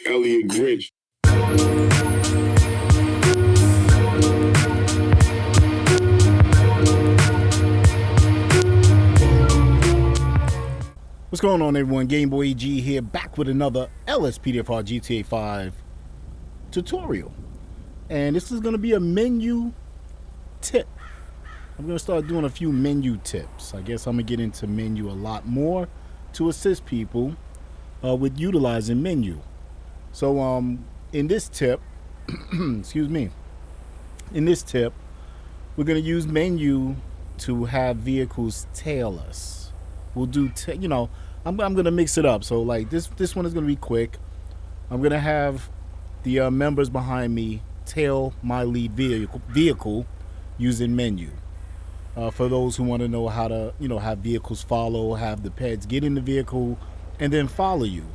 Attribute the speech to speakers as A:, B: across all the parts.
A: Elliot Grinch.
B: What's going on, everyone? GameboyEG here, back with another LSPDFR GTA 5 tutorial. And this is going to be a Menyoo tip. I'm going to start doing a few Menyoo tips. I guess I'm going to get into Menyoo a lot more to assist people with utilizing Menyoo. So in this tip, excuse me, in this tip, we're going to use Menyoo to have vehicles tail us. We'll do, I'm going to mix it up. So like this one is going to be quick. I'm going to have the members behind me tail my lead vehicle using Menyoo. For those who want to know how to, have vehicles follow, have the pets get in the vehicle and then follow you.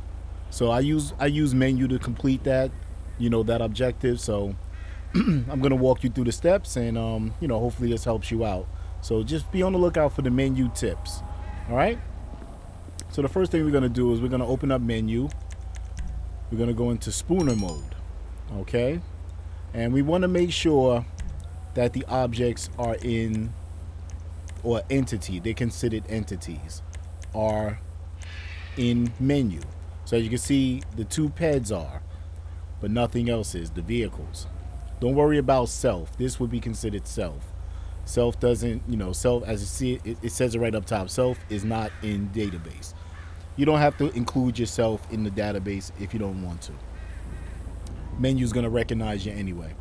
B: So I use Menyoo to complete that, that objective. So I'm going to walk you through the steps and, hopefully this helps you out. So just be on the lookout for the Menyoo tips. All right. So the first thing we're going to do is we're going to open up Menyoo. We're going to go into spooner mode. Okay. And we want to make sure that the objects are in, or entity, they're considered entities, are in Menyoo. So as you can see, the two peds are, but nothing else is, the vehicles. Don't worry about self. This would be considered self. Self doesn't, self, as you see, it says it right up top, self is not in database. You don't have to include yourself in the database if you don't want to. Menyoo's going to recognize you anyway.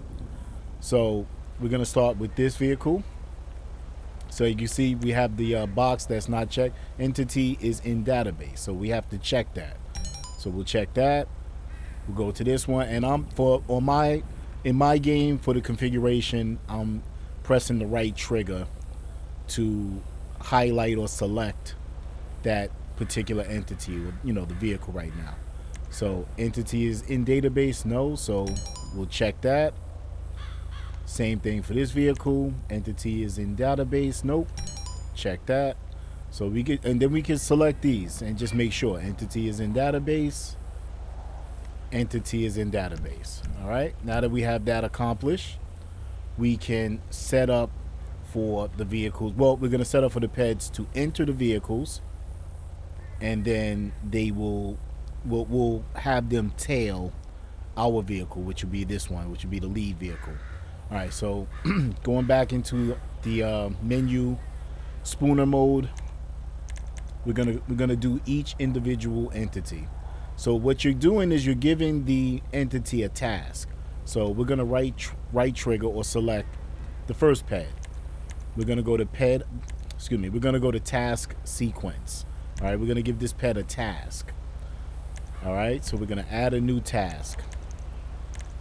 B: So we're going to start with this vehicle. So you can see we have the box that's not checked. Entity is in database, so we have to check that. So we'll check that. We'll go to this one, and in my game for the configuration, I'm pressing the right trigger to highlight or select that particular entity, the vehicle right now. So entity is in database, no, so we'll check that. Same thing for this vehicle. Entity is in database, nope. Check that. So and then we can select these and just make sure entity is in database. Entity is in database. All right. Now that we have that accomplished, we can set up for the vehicles. Well, we're going to set up for the pets to enter the vehicles, and then we'll have them tail our vehicle, which will be this one, which will be the lead vehicle. All right, so going back into the Menyoo spooner mode, we're gonna do each individual entity. So what you're doing is you're giving the entity a task. So we're gonna right trigger or select the first ped. We're gonna go to we're gonna go to task sequence. All right, we're gonna give this ped a task. All right, so we're gonna add a new task.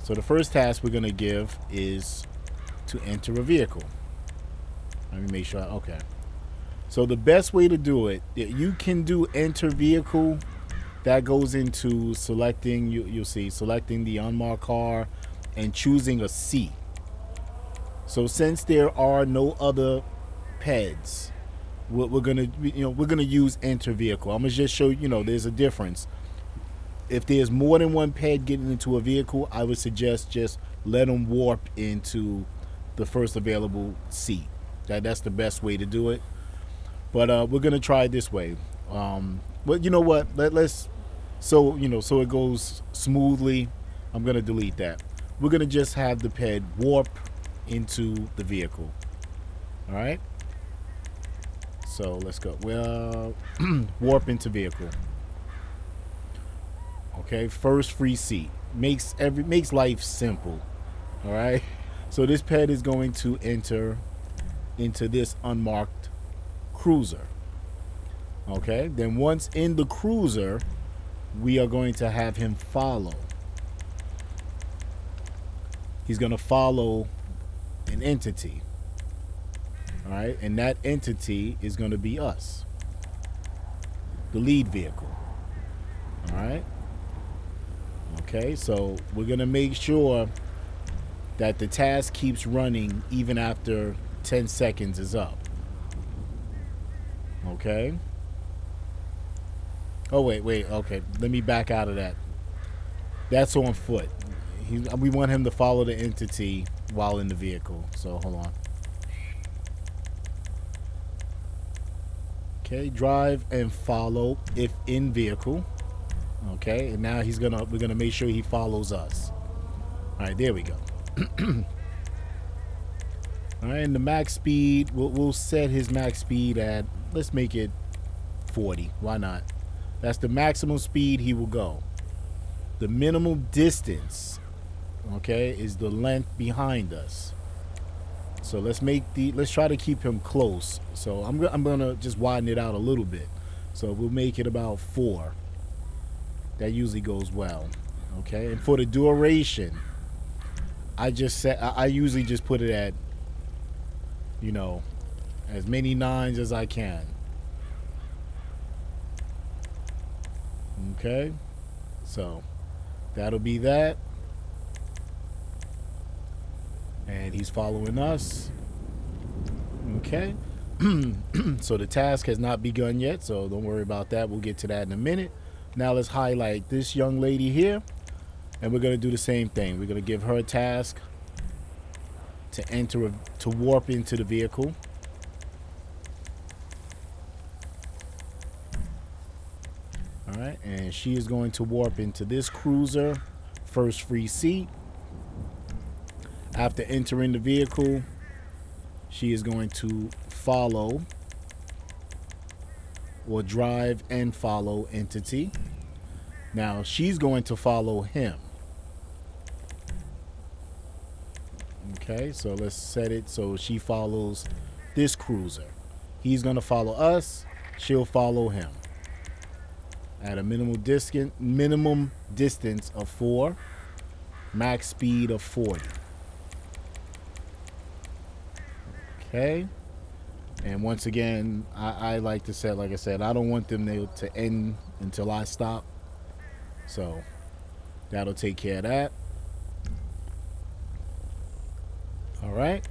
B: So the first task we're going to give is to enter a vehicle. Let me make sure. Okay. So the best way to do it, you can do enter vehicle. That goes into selecting, you'll see, selecting the unmarked car and choosing a seat. So since there are no other peds, we're going to use enter vehicle. I'm going to just show there's a difference. If there's more than one ped getting into a vehicle, I would suggest just let them warp into the first available seat. That's the best way to do it. But we're gonna try it this way. But you know what? Let's so it goes smoothly. I'm gonna delete that. We're gonna just have the ped warp into the vehicle. All right. So let's go. Well, warp into vehicle. Okay, first free seat makes life simple. All right, so this ped is going to enter into this unmarked cruiser. Okay, then once in the cruiser, we are going to have him follow. He's going to follow an entity. All right, and that entity is going to be us, the lead vehicle. All right. Okay, so we're going to make sure that the task keeps running even after 10 seconds is up. Okay. Oh, wait. Okay, let me back out of that. That's on foot. We want him to follow the entity while in the vehicle. So hold on. Okay, drive and follow if in vehicle. Okay, and now we're gonna make sure he follows us. All right, there we go. All right, and the max speed, we'll set his max speed at, let's make it 40. Why not? That's the maximum speed he will go. The minimum distance, okay, is the length behind us. So let's try to keep him close. So I'm gonna just widen it out a little bit. So we'll make it about 4. That usually goes well. Okay, and for the duration, I usually just put it at, you know, as many 9s as I can. Okay, so that'll be that. And he's following us. Okay. So the task has not begun yet, so don't worry about that. We'll get to that in a minute. Now let's highlight this young lady here, and we're going to do the same thing. We're going to give her a task to warp into the vehicle. All right, and she is going to warp into this cruiser, first free seat. After entering the vehicle, she is going to follow or drive and follow entity. Now she's going to follow him. Okay, so let's set it so she follows this cruiser. He's going to follow us. She'll follow him at a minimum distance of 4, max speed of 40. Okay, and once again, I like to set, like I said, I don't want them to end until I stop. So that'll take care of that. All right.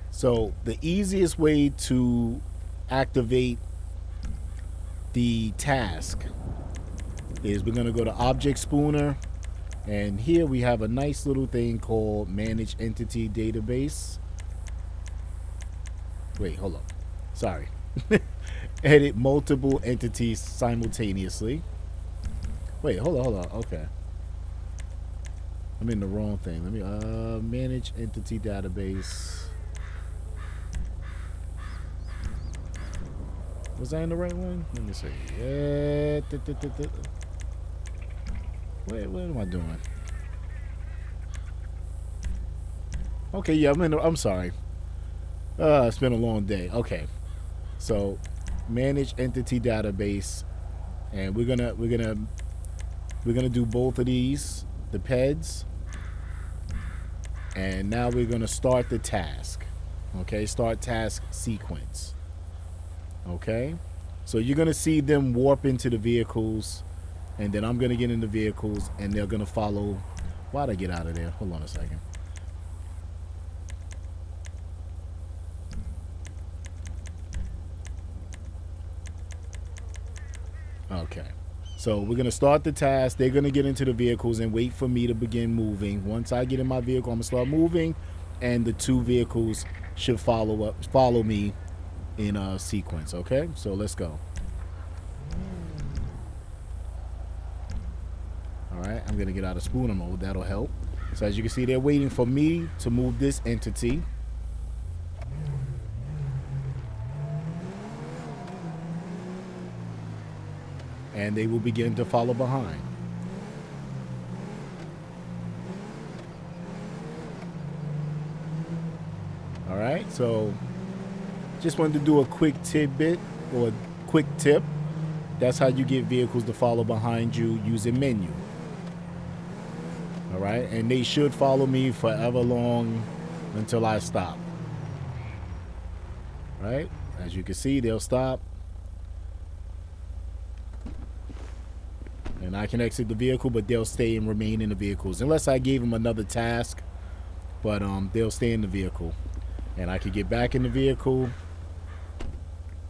B: So the easiest way to activate the task is we're going to go to Object Spooner. And here we have a nice little thing called Manage Entity Database. Wait, hold up. Sorry. Edit multiple entities simultaneously. Wait, hold on. Okay. I'm in the wrong thing. Let me manage entity database. Was I in the right one? Let me see. Wait, what am I doing? Okay, yeah, I'm sorry. It's been a long day. Okay. So manage entity database, and we're gonna do both of these, the PEDs. And now we're gonna start the task. Okay, start task sequence. Okay, so you're gonna see them warp into the vehicles, and then I'm gonna get in the vehicles, and they're gonna follow. Why'd I get out of there? Hold on a second. Okay, so we're gonna start the task. They're gonna get into the vehicles and wait for me to begin moving. Once I get in my vehicle, I'm gonna start moving, and the 2 vehicles should follow me in a sequence. Okay, so let's go. All right, I'm gonna get out of spooner mode. That'll help. So as you can see, they're waiting for me to move this entity. And they will begin to follow behind. All right, so just wanted to do a quick tidbit or quick tip. That's how you get vehicles to follow behind you using Menyoo. All right, and they should follow me forever long until I stop. Right, as you can see, they'll stop. And I can exit the vehicle, but they'll stay and remain in the vehicles unless I gave them another task. But they'll stay in the vehicle, and I can get back in the vehicle.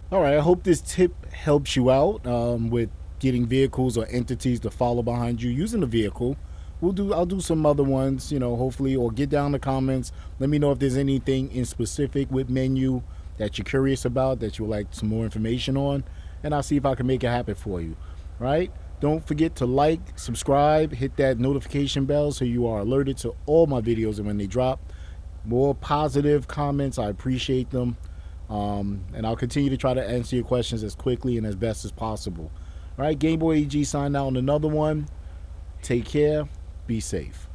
B: All right, I hope this tip helps you out with getting vehicles or entities to follow behind you using the vehicle I'll do some other ones, you know, hopefully, or get down in the comments. Let me know if there's anything in specific with Menyoo that you're curious about, that you would like some more information on, and I'll see if I can make it happen for you. Right? Don't forget to like, subscribe, hit that notification bell so you are alerted to all my videos and when they drop. More positive comments, I appreciate them. And I'll continue to try to answer your questions as quickly and as best as possible. All right, GameboyEG signed out on another one. Take care. Be safe.